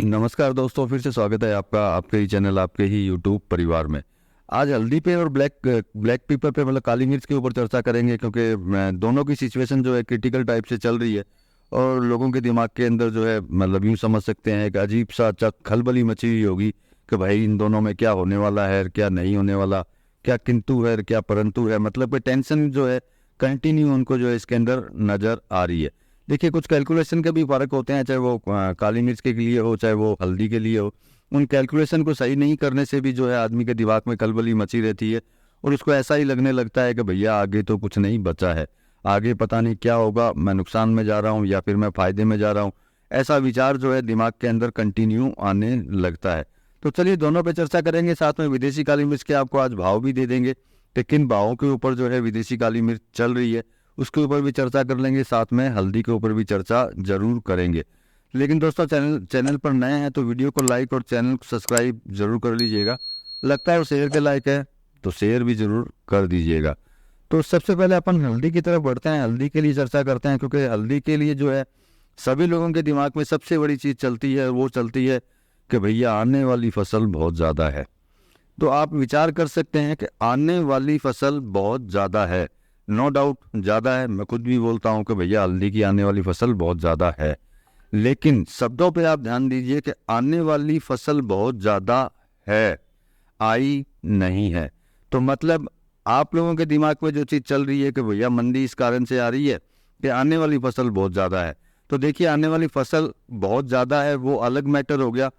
नमस्कार दोस्तों, फिर से स्वागत है आपका आपके ही चैनल, आपके ही यूट्यूब परिवार में। आज हल्दी पे और ब्लैक ब्लैक पेपर पे, मतलब काली मिर्च के ऊपर चर्चा करेंगे, क्योंकि दोनों की सिचुएशन जो है क्रिटिकल टाइप से चल रही है और लोगों के दिमाग के अंदर जो है, मतलब यूँ समझ सकते हैं, एक अजीब सा खलबली मची हुई होगी कि भाई इन दोनों में क्या होने वाला है, क्या नहीं होने वाला, क्या किंतु है, क्या परंतु है। मतलब कि टेंशन जो है कंटिन्यू उनको जो है इसके अंदर नज़र आ रही है। देखिए, कुछ कैलकुलेशन के भी फ़र्क होते हैं, चाहे वो काली मिर्च के लिए हो, चाहे वो हल्दी के लिए हो। उन कैलकुलेशन को सही नहीं करने से भी जो है आदमी के दिमाग में खलबली मची रहती है और उसको ऐसा ही लगने लगता है कि भैया आगे तो कुछ नहीं बचा है, आगे पता नहीं क्या होगा, मैं नुकसान में जा रहा हूँ या फिर मैं फ़ायदे में जा रहा हूँ। ऐसा विचार जो है दिमाग के अंदर कंटिन्यू आने लगता है। तो चलिए दोनों पे चर्चा करेंगे, साथ में विदेशी काली मिर्च के आपको आज भाव भी दे देंगे कि किन भावों के ऊपर जो है विदेशी काली मिर्च चल रही है, उसके ऊपर भी चर्चा कर लेंगे, साथ में हल्दी के ऊपर भी चर्चा जरूर करेंगे। लेकिन दोस्तों, चैनल पर नए हैं तो वीडियो को लाइक और चैनल को सब्सक्राइब जरूर कर लीजिएगा। लगता है वो शेयर के लायक है तो शेयर भी जरूर कर दीजिएगा। तो सबसे पहले अपन हल्दी की तरफ बढ़ते हैं, हल्दी के लिए चर्चा करते हैं, क्योंकि हल्दी के लिए जो है सभी लोगों के दिमाग में सबसे बड़ी चीज़ चलती है, वो चलती है कि भैया आने वाली फसल बहुत ज़्यादा है। तो आप विचार कर सकते हैं कि आने वाली फसल बहुत ज़्यादा है, नो डाउट ज़्यादा है। मैं खुद भी बोलता हूँ कि भैया हल्दी की आने वाली फसल बहुत ज़्यादा है, लेकिन शब्दों पे आप ध्यान दीजिए कि आने वाली फसल बहुत ज़्यादा है, आई नहीं है। तो मतलब आप लोगों के दिमाग में जो चीज़ चल रही है कि भैया मंदी इस कारण से आ रही है कि आने वाली फसल बहुत ज़्यादा है। तो देखिए, आने वाली फसल बहुत ज़्यादा है वो अलग मैटर हो गया।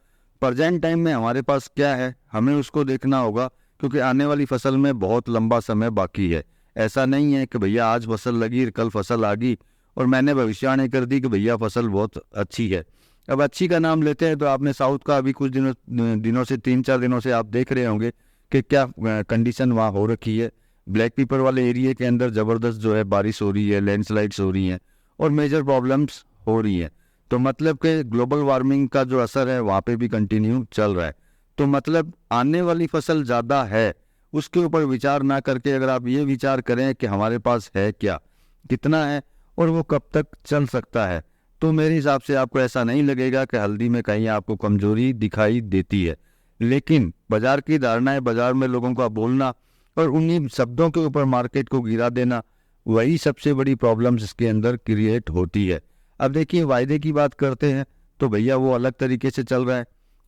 प्रेजेंट टाइम में हमारे पास क्या है, हमें उसको देखना होगा, क्योंकि आने वाली फसल में बहुत लंबा समय बाकी है। ऐसा नहीं है कि भैया आज फसल लगी कल फसल आ गई और मैंने भविष्यवाणी कर दी कि भैया फसल बहुत अच्छी है। अब अच्छी का नाम लेते हैं तो आपने साउथ का अभी कुछ दिनों से 3-4 दिनों से आप देख रहे होंगे कि क्या कंडीशन वहाँ हो रखी है। ब्लैक पीपर वाले एरिया के अंदर ज़बरदस्त जो है बारिश हो रही है, लैंडस्लाइड्स हो रही हैं और मेजर प्रॉब्लम्स हो रही हैं। तो मतलब कि ग्लोबल वार्मिंग का जो असर है वहाँ पे भी कंटिन्यू चल रहा है। तो मतलब आने वाली फसल ज़्यादा है, उसके ऊपर विचार ना करके अगर आप ये विचार करें कि हमारे पास है क्या, कितना है और वो कब तक चल सकता है, तो मेरे हिसाब से आपको ऐसा नहीं लगेगा कि हल्दी में कहीं आपको कमजोरी दिखाई देती है। लेकिन बाजार की धारणाएं, बाजार में लोगों का बोलना और उन्हीं शब्दों के ऊपर मार्केट को गिरा देना, वही सबसे बड़ी प्रॉब्लम्स इसके अंदर क्रिएट होती है। अब देखिए, वायदे की बात करते हैं तो भैया वो अलग तरीके से चल रहा है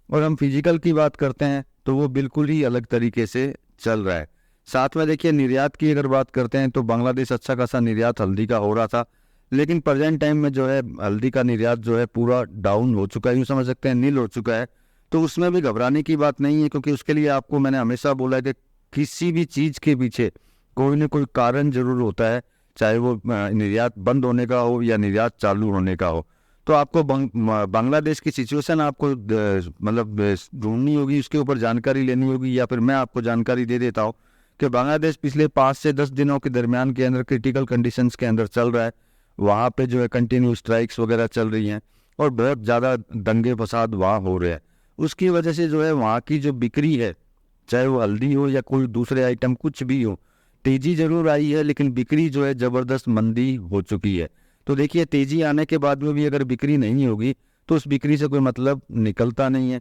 और हम फिजिकल की बात करते हैं तो वो बिल्कुल ही अलग तरीके से चल रहा है। साथ में देखिए, निर्यात की अगर बात करते हैं तो बांग्लादेश अच्छा खासा निर्यात हल्दी का हो रहा था, लेकिन प्रेजेंट टाइम में जो है हल्दी का निर्यात जो है पूरा डाउन हो चुका है, यूँ समझ सकते हैं नील हो चुका है। तो उसमें भी घबराने की बात नहीं है, क्योंकि उसके लिए आपको मैंने हमेशा बोला है कि किसी भी चीज़ के पीछे कोई न कोई कारण जरूर होता है, चाहे वो निर्यात बंद होने का हो या निर्यात चालू होने का हो। तो आपको बांग्लादेश की सिचुएशन आपको मतलब ढूंढनी होगी, उसके ऊपर जानकारी लेनी होगी, या फिर मैं आपको जानकारी दे देता हूँ कि बांग्लादेश पिछले 5 से 10 दिनों के दरमियान के अंदर क्रिटिकल कंडीशंस के अंदर चल रहा है। वहाँ पे जो है कंटिन्यू स्ट्राइक्स वगैरह चल रही हैं और बहुत ज़्यादा दंगे फसाद वहाँ हो रहे हैं। उसकी वजह से जो है वहाँ की जो बिक्री है, चाहे वो हल्दी हो या कोई दूसरे आइटम कुछ भी हो, तेजी जरूर आई है, लेकिन बिक्री जो है ज़बरदस्त मंदी हो चुकी है। तो देखिए, तेजी आने के बाद में भी अगर बिक्री नहीं होगी तो उस बिक्री से कोई मतलब निकलता नहीं है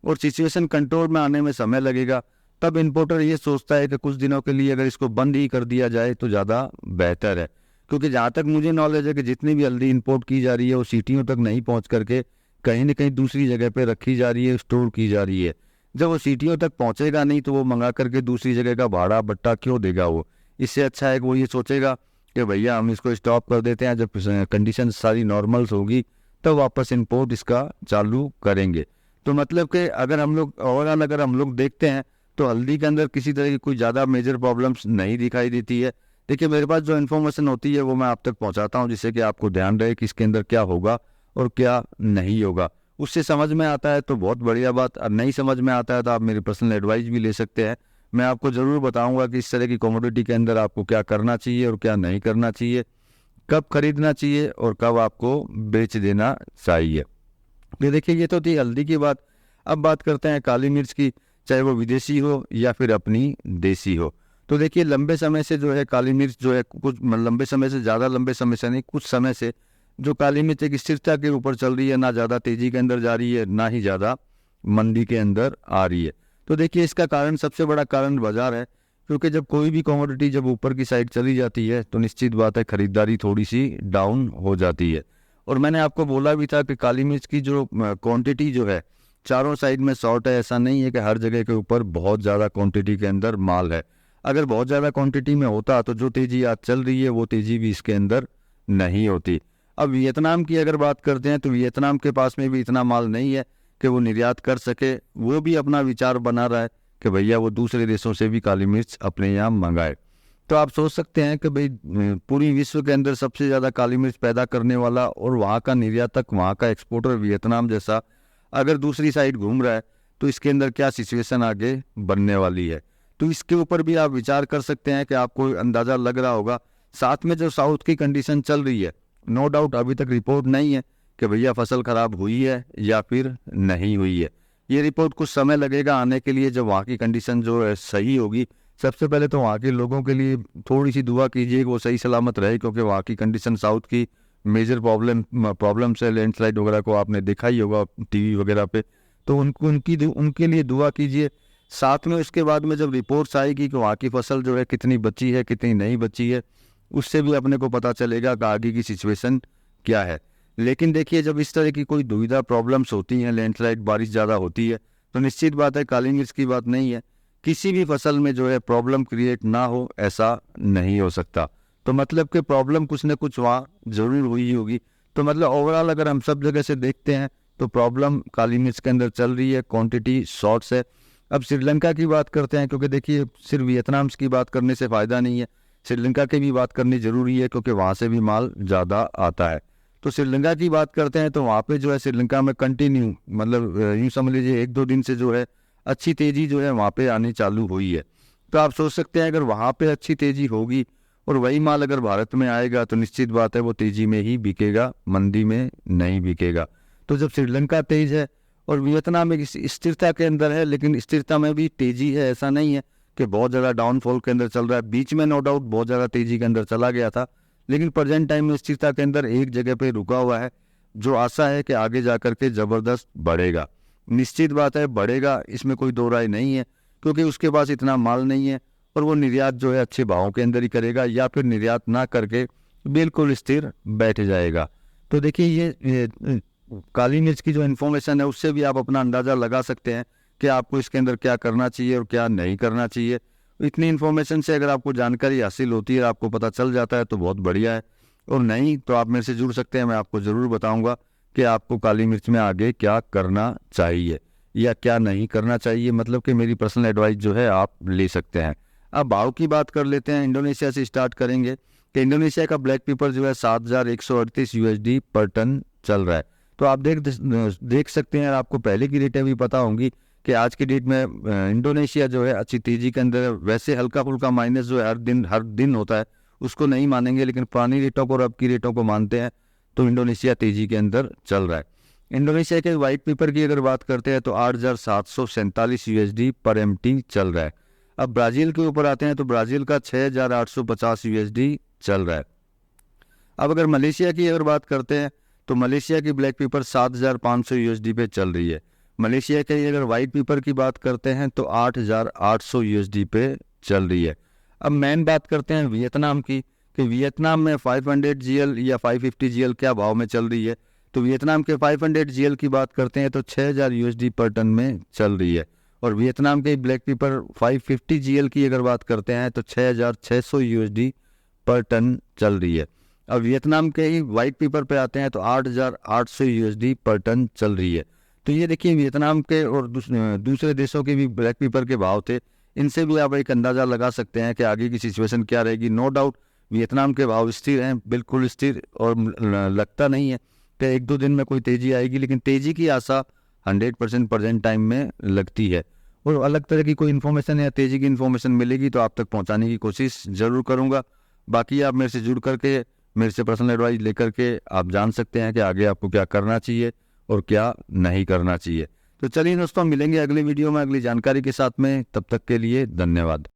और सिचुएशन कंट्रोल में आने में समय लगेगा। तब इंपोर्टर ये सोचता है कि कुछ दिनों के लिए अगर इसको बंद ही कर दिया जाए तो ज़्यादा बेहतर है, क्योंकि जहाँ तक मुझे नॉलेज है कि जितनी भी हल्दी इंपोर्ट की जा रही है वो सीटियों तक नहीं पहुँच करके कहीं न कहीं दूसरी जगह पे रखी जा रही है, स्टोर की जा रही है। जब वो सीटियों तक पहुँचेगा नहीं तो वो मंगा करके दूसरी जगह का भाड़ा बट्टा क्यों देगा वो। इससे अच्छा है कि वो ये सोचेगा कि भैया हम इसको स्टॉप कर देते हैं, जब कंडीशन सारी नॉर्मल्स होगी तब वापस इंपोर्ट इसका चालू करेंगे। तो मतलब कि अगर हम लोग ओवरऑल अगर हम लोग देखते हैं तो हल्दी के अंदर किसी तरह की कोई ज़्यादा मेजर प्रॉब्लम्स नहीं दिखाई देती है। देखिए, मेरे पास जो इन्फॉर्मेशन होती है वो मैं आप तक पहुंचाता हूं, जिससे कि आपको ध्यान रहे कि इसके अंदर क्या होगा और क्या नहीं होगा। उससे समझ में आता है तो बहुत बढ़िया बात, और नहीं समझ में आता है तो आप मेरी पर्सनल एडवाइस भी ले सकते हैं। मैं आपको ज़रूर बताऊंगा कि इस तरह की कमोडिटी के अंदर आपको क्या करना चाहिए और क्या नहीं करना चाहिए, कब खरीदना चाहिए और कब आपको बेच देना चाहिए। ये देखिए, ये तो थी हल्दी की बात। अब बात करते हैं काली मिर्च की, चाहे वो विदेशी हो या फिर अपनी देसी हो। तो देखिए, लंबे समय से जो है काली मिर्च जो है, कुछ लंबे समय से, ज़्यादा लंबे समय से नहीं, कुछ समय से जो काली मिर्च एक स्थिरता के ऊपर चल रही है, ना ज़्यादा तेज़ी के अंदर जा रही है, ना ही ज़्यादा मंदी के अंदर आ रही है। तो देखिए इसका कारण, सबसे बड़ा कारण बाजार है, क्योंकि जब कोई भी कमोडिटी जब ऊपर की साइड चली जाती है तो निश्चित बात है खरीदारी थोड़ी सी डाउन हो जाती है। और मैंने आपको बोला भी था कि काली मिर्च की जो क्वांटिटी जो है चारों साइड में शॉर्ट है। ऐसा नहीं है कि हर जगह के ऊपर बहुत ज़्यादा क्वांटिटी के अंदर माल है। अगर बहुत ज़्यादा क्वांटिटी में होता तो जो तेज़ी आज चल रही है वो तेज़ी भी इसके अंदर नहीं होती। अब वियतनाम की अगर बात करते हैं तो वियतनाम के पास में भी इतना माल नहीं है कि वो निर्यात कर सके। वो भी अपना विचार बना रहा है कि भैया वो दूसरे देशों से भी काली मिर्च अपने यहाँ मंगाए। तो आप सोच सकते हैं कि भाई पूरी विश्व के अंदर सबसे ज़्यादा काली मिर्च पैदा करने वाला और वहाँ का निर्यातक, वहाँ का एक्सपोर्टर वियतनाम जैसा अगर दूसरी साइड घूम रहा है तो इसके अंदर क्या सिचुएशन आगे बनने वाली है। तो इसके ऊपर भी आप विचार कर सकते हैं कि आपको अंदाज़ा लग रहा होगा। साथ में जो साउथ की कंडीशन चल रही है, नो डाउट अभी तक रिपोर्ट नहीं है कि भैया फसल खराब हुई है या फिर नहीं हुई है। ये रिपोर्ट कुछ समय लगेगा आने के लिए, जब वहाँ की कंडीशन जो है सही होगी। सबसे पहले तो वहाँ के लोगों के लिए थोड़ी सी दुआ कीजिए कि वो सही सलामत रहे, क्योंकि वहाँ की कंडीशन साउथ की मेजर प्रॉब्लम्स है। लैंडस्लाइड वगैरह को आपने देखा ही होगा टीवी वगैरह पे, तो उनके लिए दुआ कीजिए। साथ में उसके बाद में जब रिपोर्ट्स आएगी कि वहाँ की फसल जो है कितनी बची है कितनी नहीं बची है, उससे भी अपने को पता चलेगा कि आगे की सिचुएशन क्या है। लेकिन देखिए जब इस तरह की कोई दुविधा प्रॉब्लम्स होती हैं, लैंडस्लाइड बारिश ज़्यादा होती है, तो निश्चित बात है काली मिर्च की बात नहीं है, किसी भी फसल में जो है प्रॉब्लम क्रिएट ना हो ऐसा नहीं हो सकता। तो मतलब कि प्रॉब्लम कुछ न कुछ वहाँ जरूर हुई होगी। तो मतलब ओवरऑल अगर हम सब जगह से देखते हैं तो प्रॉब्लम काली मिर्च के अंदर चल रही है, क्वांटिटी शॉर्ट्स है। अब श्रीलंका की बात करते हैं, क्योंकि देखिए सिर्फ वियतनाम की बात करने से फ़ायदा नहीं है, श्रीलंका की भी बात करनी ज़रूरी है, क्योंकि वहाँ से भी माल ज़्यादा आता है। तो श्रीलंका की बात करते हैं तो वहाँ पे जो है श्रीलंका में कंटिन्यू, मतलब यूँ समझ लीजिए 1-2 दिन से जो है अच्छी तेज़ी जो है वहाँ पे आनी चालू हुई है। तो आप सोच सकते हैं अगर वहाँ पे अच्छी तेज़ी होगी और वही माल अगर भारत में आएगा तो निश्चित बात है वो तेज़ी में ही बिकेगा, मंदी में नहीं बिकेगा। तो जब श्रीलंका तेज़ है और वियतनाम एक स्थिरता के अंदर है, लेकिन स्थिरता में भी तेज़ी है, ऐसा नहीं है कि बहुत ज़्यादा डाउनफॉल के अंदर चल रहा है। बीच में नो डाउट बहुत ज़्यादा तेज़ी के अंदर चला गया था, लेकिन प्रेजेंट टाइम में स्थिरता के अंदर एक जगह पे रुका हुआ है, जो आशा है कि आगे जा कर के ज़बरदस्त बढ़ेगा। निश्चित बात है बढ़ेगा, इसमें कोई दो राय नहीं है, क्योंकि उसके पास इतना माल नहीं है और वो निर्यात जो है अच्छे भावों के अंदर ही करेगा, या फिर निर्यात ना करके बिल्कुल स्थिर बैठ जाएगा। तो देखिए ये काली मिर्च की जो इन्फॉर्मेशन है उससे भी आप अपना अंदाज़ा लगा सकते हैं कि आपको इसके अंदर क्या करना चाहिए और क्या नहीं करना चाहिए। इतनी इन्फॉर्मेशन से अगर आपको जानकारी हासिल होती है, आपको पता चल जाता है तो बहुत बढ़िया है, और नहीं तो आप मेरे से जुड़ सकते हैं। मैं आपको ज़रूर बताऊंगा कि आपको काली मिर्च में आगे क्या करना चाहिए या क्या नहीं करना चाहिए, मतलब कि मेरी पर्सनल एडवाइस जो है आप ले सकते हैं। अब भाव की बात कर लेते हैं, इंडोनेशिया से स्टार्ट करेंगे कि इंडोनेशिया का ब्लैक पेपर जो है 7,138 USD पर टन चल रहा है। तो आप देख सकते हैं, आपको पहले की रेटें भी पता होंगी कि आज की डेट में इंडोनेशिया जो है अच्छी तेज़ी के अंदर। वैसे हल्का फुल्का माइनस जो है हर दिन होता है, उसको नहीं मानेंगे, लेकिन पुरानी रेटों को और अब की रेटों को मानते हैं तो इंडोनेशिया तेज़ी के अंदर चल रहा है। इंडोनेशिया के वाइट पेपर की अगर बात करते हैं तो 8,747 USD पर MT चल रहा है। अब ब्राज़ील के ऊपर आते हैं तो ब्राज़ील का 6,850 USD चल रहा है। अब अगर मलेशिया की अगर बात करते हैं तो मलेशिया की ब्लैक पेपर 7,500 USD पे चल रही है। मलेशिया के अगर वाइट पेपर की बात करते हैं तो 8,800 USD पे चल रही है। अब मेन बात करते हैं वियतनाम की कि वियतनाम में 500 GL या 550 GL क्या भाव में चल रही है। तो वियतनाम के 500 GL की बात करते हैं तो 6,000 USD पर टन में चल रही है, और वियतनाम के ब्लैक पेपर 550 GL की अगर बात करते हैं तो 6,600 USD पर टन चल रही है। अब वियतनाम के ही वाइट पेपर पे आते हैं तो 8,800 USD पर टन चल रही है। तो ये देखिए वियतनाम के और दूसरे देशों के भी ब्लैक पेपर के भाव थे, इनसे भी आप एक अंदाज़ा लगा सकते हैं कि आगे की सिचुएशन क्या रहेगी। नो डाउट वियतनाम के भाव स्थिर हैं, बिल्कुल स्थिर, और लगता नहीं है कि 1-2 दिन में कोई तेज़ी आएगी, लेकिन तेज़ी की आशा 100% प्रेजेंट टाइम में लगती है। और अलग तरह की कोई इन्फॉर्मेशन या तेज़ी की इन्फॉर्मेशन मिलेगी तो आप तक पहुंचाने की कोशिश ज़रूर करूंगा। बाकी आप मेरे से जुड़ करके, मेरे से पर्सनल एडवाइस लेकर के आप जान सकते हैं कि आगे आपको क्या करना चाहिए और क्या नहीं करना चाहिए। तो चलिए दोस्तों, मिलेंगे अगली वीडियो में अगली जानकारी के साथ में। तब तक के लिए धन्यवाद।